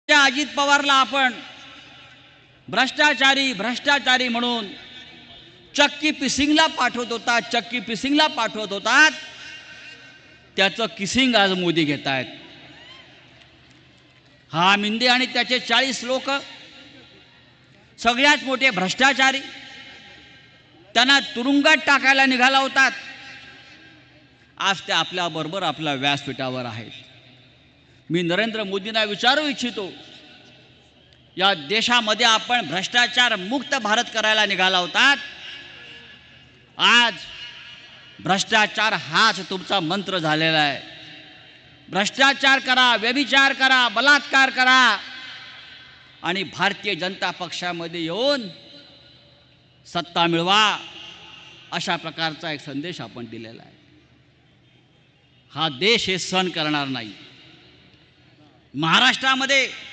त्या अजित पवारला आपण भ्रष्टाचारी भ्रष्टाचारी म्हणून चक्की पिसिंगला पाठवत होतात त्याचं किसिंग आज मोदी घेत आहेत. हा मिंदे आणि त्याचे 40 लोक सगळ्यात मोठे भ्रष्टाचारी, त्यांना तुरुंगात टाकायला निघाला होतात. आज ते आपल्याबरोबर आपल्या व्यासपीठावर आहेत. मी नरेंद्र मोदींना विचारू इच्छितो, या देशामध्ये आपण भ्रष्टाचार मुक्त भारत करायला निघाला होतात. आज भ्रष्टाचार हाच तुमचा मंत्र झालेला आहे. भ्रष्टाचार करा, व्यभिचार करा, बलात्कार करा आणि भारतीय जनता पक्षामध्ये येऊन सत्ता मिळवा, अशा प्रकारचा एक संदेश आपण दिलेला आहे. हा देश हे सहन करणार नाही. महाराष्ट्रामध्ये